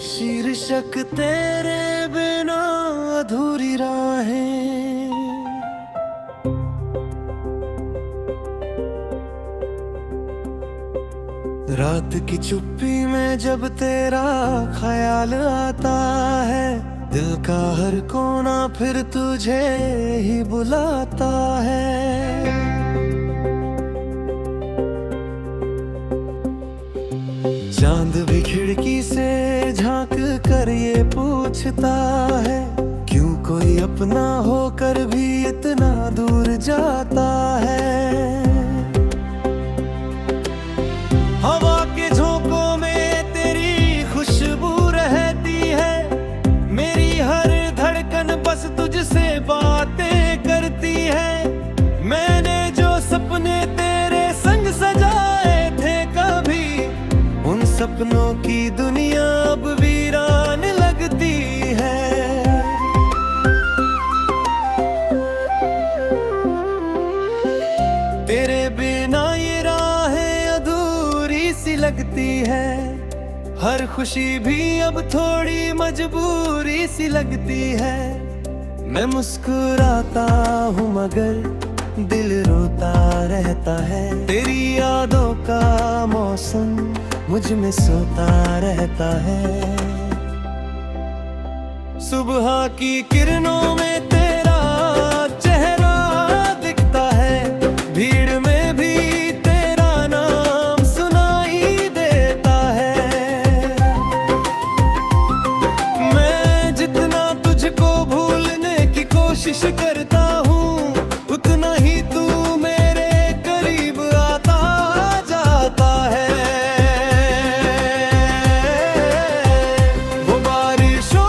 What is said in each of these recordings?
शीर्षक तेरे बिना अधूरी राहें, रात की चुप्पी में जब तेरा ख्याल आता है, दिल का हर कोना फिर तुझे ही बुलाता है। चांद भी खिड़की से झांक कर ये पूछता है, क्यों कोई अपना होकर भी इतना दूर जाता है। हवा के झोंकों में तेरी खुशबू रहती है, मेरी हर धड़कन बस तुझसे बातें करती है। मैंने जो सपने तेरे संग सजाए थे कभी, उन सपनों की दुनिया अब वीरान लगती है। तेरे बिना ये राहें अधूरी सी लगती है, हर खुशी भी अब थोड़ी मजबूरी सी लगती है। मैं मुस्कुराता हूँ मगर दिल रोता रहता है, तेरी यादों का मौसम मुझ में सोता रहता है। सुबह की किरणों में तेरा चेहरा दिखता है, भीड़ में भी तेरा नाम सुनाई देता है। मैं जितना तुझको भूलने की कोशिश करता हूँ, उतना ही तू मेरे करीब आता जाता है। वो बारिशों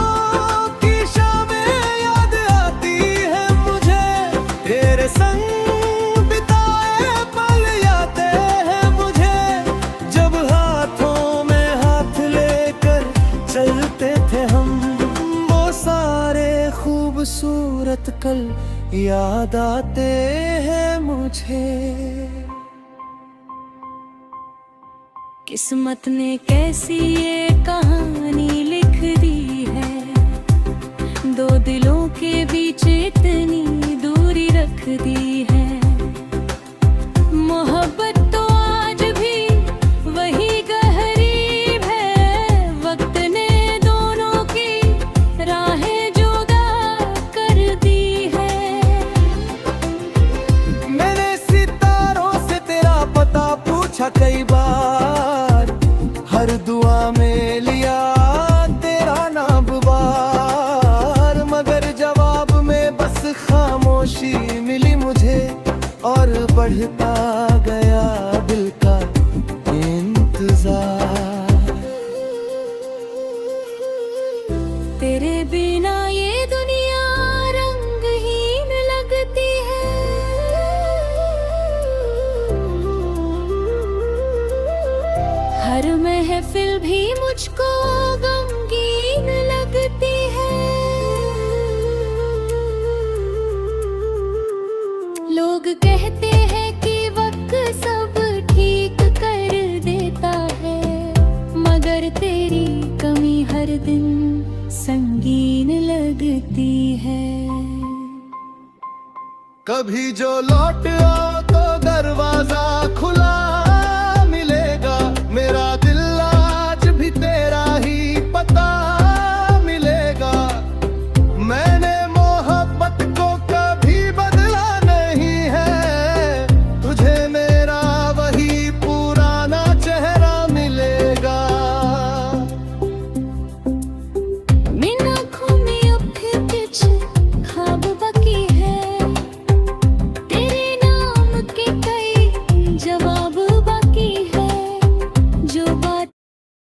की शामें याद आती है मुझे, तेरे संग बिताए पल याद है मुझे। जब हाथों में हाथ लेकर चलते थे हम, वो सारे खूबसूरत कल याद आते हैं मुझे। किस्मत ने कैसी ये कहानी लिख दी है, दो दिलों के बीच इतनी दूरी रख दी है। मोहब्बत तो आज भी वही गहरी है, वक्त ने दोनों की राहें जुदा कर दी है। मैंने सितारों से तेरा पता पूछा कई बार, हर दुआ में लिया तेरा नाम बार, मगर जवाब में बस खामोशी मिली मुझे, और बढ़ता गया दिल का इंतजार। तेरे बिना ये दुनिया रंगहीन लगती है, हर महफिल भी मुझको गमगीन लगती है। लोग कहते हैं कि वक्त सब ठीक कर देता है, मगर तेरी कमी हर दिन संगीन लगती है। कभी जो लौट आओ तो दरवाजा